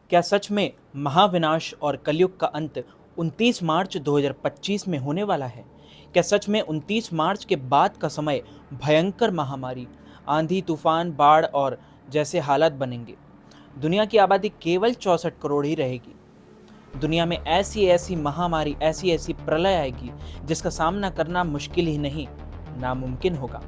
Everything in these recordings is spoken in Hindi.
क्या सच में महाविनाश और कलयुग का अंत 29 मार्च 2025 में होने वाला है? क्या सच में 29 मार्च के बाद का समय भयंकर महामारी, आंधी, तूफान, बाढ़ और जैसे हालात बनेंगे? दुनिया की आबादी केवल 64 करोड़ ही रहेगी। दुनिया में ऐसी ऐसी महामारी, ऐसी ऐसी प्रलय आएगी जिसका सामना करना मुश्किल ही नहीं, नामुमकिन होगा।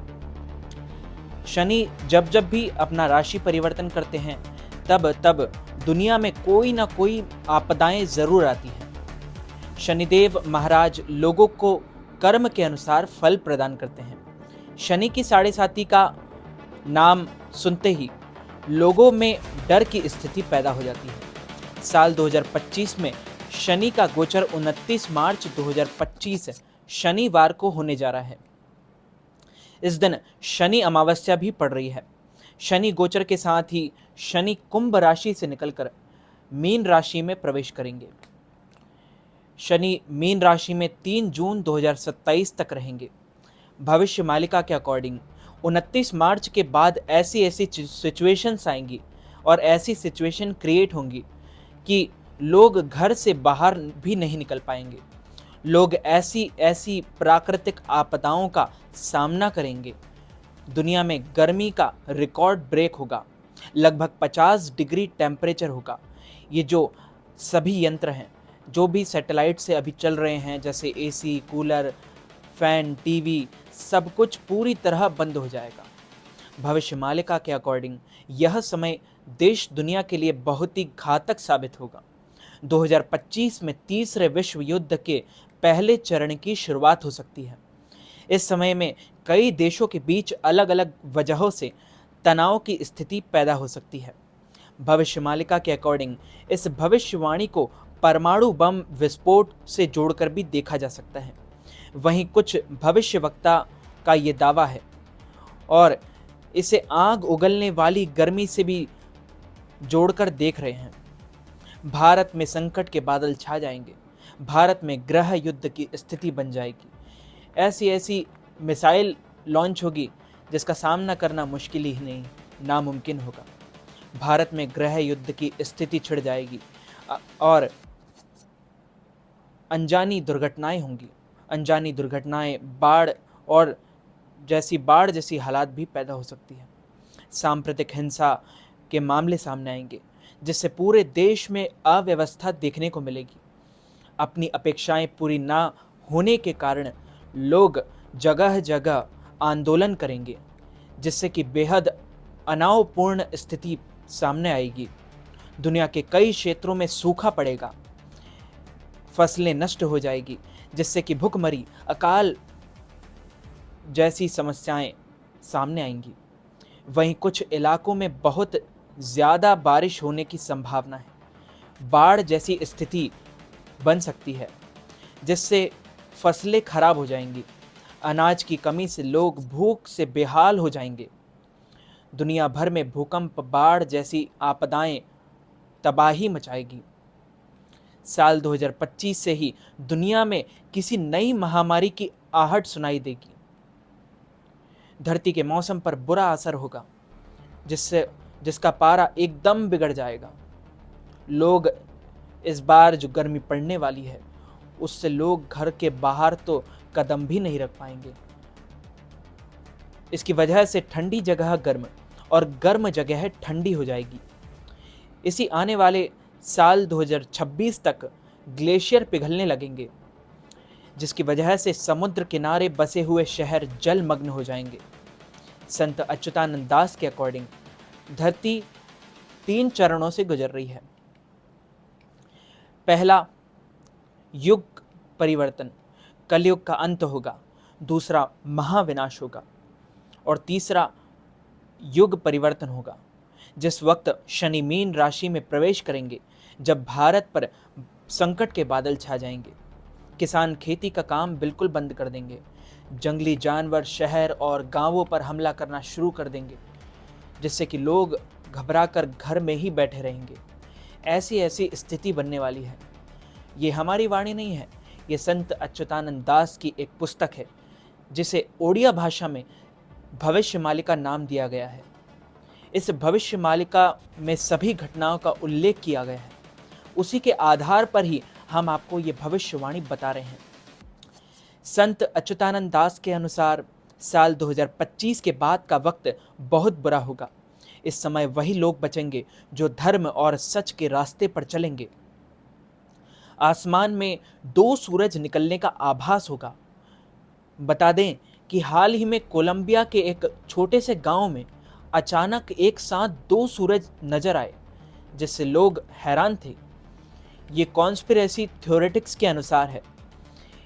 शनि जब जब भी अपना राशि परिवर्तन करते हैं, तब तब दुनिया में कोई ना कोई आपदाएं जरूर आती हैं। शनिदेव महाराज लोगों को कर्म के अनुसार फल प्रदान करते हैं। शनि की साढ़े साती का नाम सुनते ही लोगों में डर की स्थिति पैदा हो जाती है। साल 2025 में शनि का गोचर 29 मार्च 2025 शनिवार को होने जा रहा है। इस दिन शनि अमावस्या भी पड़ रही है। शनि गोचर के साथ ही शनि कुंभ राशि से निकलकर मीन राशि में प्रवेश करेंगे। शनि मीन राशि में 3 जून 2027 तक रहेंगे। भविष्य मालिका के अकॉर्डिंग 29 मार्च के बाद ऐसी ऐसी सिचुएशंस आएंगी और ऐसी सिचुएशन क्रिएट होंगी कि लोग घर से बाहर भी नहीं निकल पाएंगे। लोग ऐसी ऐसी प्राकृतिक आपदाओं का सामना करेंगे। दुनिया में गर्मी का रिकॉर्ड ब्रेक होगा। लगभग 50 डिग्री टेम्परेचर होगा। ये जो सभी यंत्र हैं, जो भी सैटेलाइट से अभी चल रहे हैं, जैसे एसी, कूलर, फैन, टीवी, सब कुछ पूरी तरह बंद हो जाएगा। भविष्य मालिका के अकॉर्डिंग यह समय देश दुनिया के लिए बहुत ही घातक साबित होगा। 2025 में तीसरे विश्व युद्ध के पहले चरण की शुरुआत हो सकती है। इस समय में कई देशों के बीच अलग अलग वजहों से तनाव की स्थिति पैदा हो सकती है। भविष्य मालिका के अकॉर्डिंग इस भविष्यवाणी को परमाणु बम विस्फोट से जोड़कर भी देखा जा सकता है। वहीं कुछ भविष्यवक्ता का ये दावा है और इसे आग उगलने वाली गर्मी से भी जोड़कर देख रहे हैं। भारत में संकट के बादल छा जाएंगे। भारत में गृह युद्ध की स्थिति बन जाएगी। ऐसी ऐसी मिसाइल लॉन्च होगी जिसका सामना करना मुश्किल ही नहीं, नामुमकिन होगा। भारत में गृह युद्ध की स्थिति छिड़ जाएगी और अनजानी दुर्घटनाएं होंगी। अनजानी दुर्घटनाएं, बाढ़ जैसी हालात भी पैदा हो सकती है। सांप्रदायिक हिंसा के मामले सामने आएंगे जिससे पूरे देश में अव्यवस्था देखने को मिलेगी। अपनी अपेक्षाएं पूरी ना होने के कारण लोग जगह जगह आंदोलन करेंगे जिससे कि बेहद अनावपूर्ण स्थिति सामने आएगी। दुनिया के कई क्षेत्रों में सूखा पड़ेगा, फसलें नष्ट हो जाएगी जिससे कि भूखमरी, अकाल जैसी समस्याएं सामने आएंगी। वहीं कुछ इलाकों में बहुत ज़्यादा बारिश होने की संभावना है। बाढ़ जैसी स्थिति बन सकती है जिससे फसलें खराब हो जाएंगी। अनाज की कमी से लोग भूख से बेहाल हो जाएंगे। दुनिया भर में भूकंप, बाढ़ जैसी आपदाएं तबाही मचाएगी। साल 2025 से ही दुनिया में किसी नई महामारी की आहट सुनाई देगी। धरती के मौसम पर बुरा असर होगा जिसका पारा एकदम बिगड़ जाएगा। लोग इस बार जो गर्मी पड़ने वाली है उससे लोग घर के बाहर तो कदम भी नहीं रख पाएंगे। इसकी वजह से ठंडी जगह गर्म और गर्म जगह ठंडी हो जाएगी। इसी आने वाले साल 2026 तक ग्लेशियर पिघलने लगेंगे जिसकी वजह से समुद्र किनारे बसे हुए शहर जलमग्न हो जाएंगे। संत अच्युतानंद दास के अकॉर्डिंग धरती 3 चरणों से गुजर रही है। पहला, युग परिवर्तन, कलयुग का अंत होगा। दूसरा, महाविनाश होगा और तीसरा, युग परिवर्तन होगा जिस वक्त शनि मीन राशि में प्रवेश करेंगे, जब भारत पर संकट के बादल छा जाएंगे। किसान खेती का काम बिल्कुल बंद कर देंगे। जंगली जानवर शहर और गांवों पर हमला करना शुरू कर देंगे जिससे कि लोग घबराकर घर में ही बैठे रहेंगे। ऐसी ऐसी स्थिति बनने वाली है। ये हमारी वाणी नहीं है, ये संत अच्युतानंद दास की एक पुस्तक है जिसे ओडिया भाषा में भविष्य मालिका नाम दिया गया है। इस भविष्यमालिका में सभी घटनाओं का उल्लेख किया गया है। उसी के आधार पर ही हम आपको ये भविष्यवाणी बता रहे हैं। संत अच्युतानंद दास के अनुसार साल 2025 के बाद का वक्त बहुत बुरा होगा। इस समय वही लोग बचेंगे जो धर्म और सच के रास्ते पर चलेंगे। आसमान में 2 सूरज निकलने का आभास होगा। बता दें कि हाल ही में कोलंबिया के एक छोटे से गांव में अचानक एक साथ 2 सूरज नजर आए, जिससे लोग हैरान थे। ये कॉन्स्पिरेसी थ्योरेटिक्स के अनुसार है।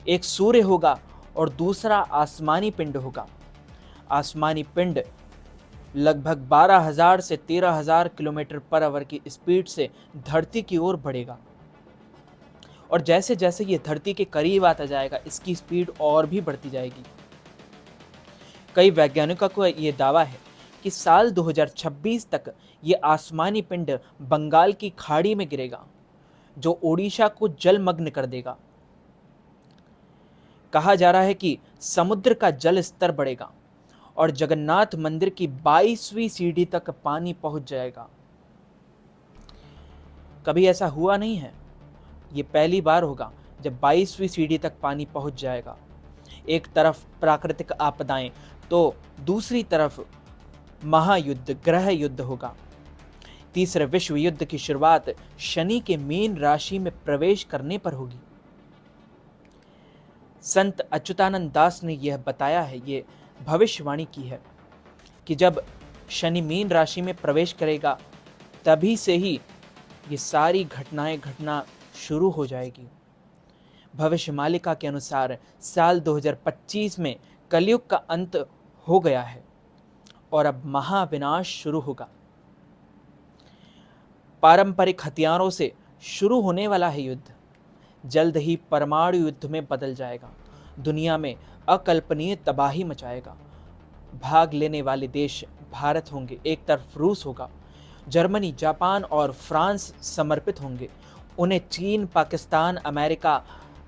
एक सूर्य होगा और दूसरा आसमानी पिंड होगा। आसमानी पिंड लगभग 12,000 से 13,000 किलोमीटर पर आवर की स्पीड से धरती की ओर बढ़ेगा, और जैसे जैसे ये धरती के करीब आता जाएगा इसकी स्पीड और भी बढ़ती जाएगी। कई वैज्ञानिकों को ये दावा है कि साल 2026 तक ये आसमानी पिंड बंगाल की खाड़ी में गिरेगा, जो ओडिशा को जलमग्न कर देगा। कहा जा रहा है कि समुद्र का जल स्तर बढ़ेगा और जगन्नाथ मंदिर की 22वीं सीढ़ी तक पानी पहुंच जाएगा। कभी ऐसा हुआ नहीं है, ये पहली बार होगा जब 22वीं सीढ़ी तक पानी पहुंच जाएगा। एक तरफ प्राकृतिक आपदाएं तो दूसरी तरफ महायुद्ध, ग्रह युद्ध होगा। तीसरे विश्व युद्ध की शुरुआत शनि के मीन राशि में प्रवेश करने पर होगी। संत अच्युतानंद दास ने यह बताया है, ये भविष्यवाणी की है कि जब शनि मीन राशि में प्रवेश करेगा तभी से ही ये सारी घटनाएं घटना शुरू हो जाएगी। भविष्यमालिका के अनुसार साल 2025 में कलयुग का अंत हो गया है और अब महाविनाश शुरू होगा। पारंपरिक हथियारों से शुरू होने वाला है युद्ध जल्द ही परमाणु युद्ध में बदल जाएगा। दुनिया में अकल्पनीय तबाही मचाएगा। भाग लेने वाले देश भारत होंगे, एक तरफ रूस होगा, जर्मनी, जापान और फ्रांस समर्पित होंगे। उन्हें चीन, पाकिस्तान, अमेरिका,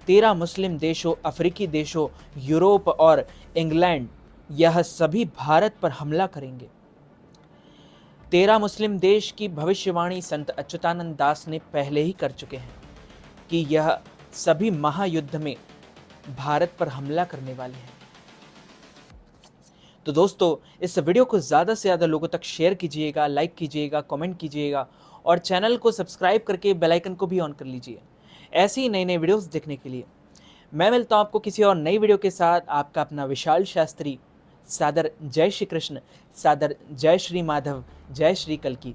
13 मुस्लिम देशों, अफ्रीकी देशों, यूरोप और इंग्लैंड, यह सभी भारत पर हमला करेंगे। 13 मुस्लिम देश की भविष्यवाणी संत अच्युतानंद दास ने पहले ही कर चुके हैं कि यह सभी महायुद्ध में भारत पर हमला करने वाले हैं। तो दोस्तों, इस वीडियो को ज़्यादा से ज़्यादा लोगों तक शेयर कीजिएगा, लाइक कीजिएगा, कमेंट कीजिएगा और चैनल को सब्सक्राइब करके बेल आइकन को भी ऑन कर लीजिए ऐसे ही नए नए वीडियोस देखने के लिए। मैं मिलता हूँ आपको किसी और नई वीडियो के साथ। आपका अपना विशाल शास्त्री। सादर जय श्री कृष्ण, सादर जय श्री माधव, जय श्री कल्की।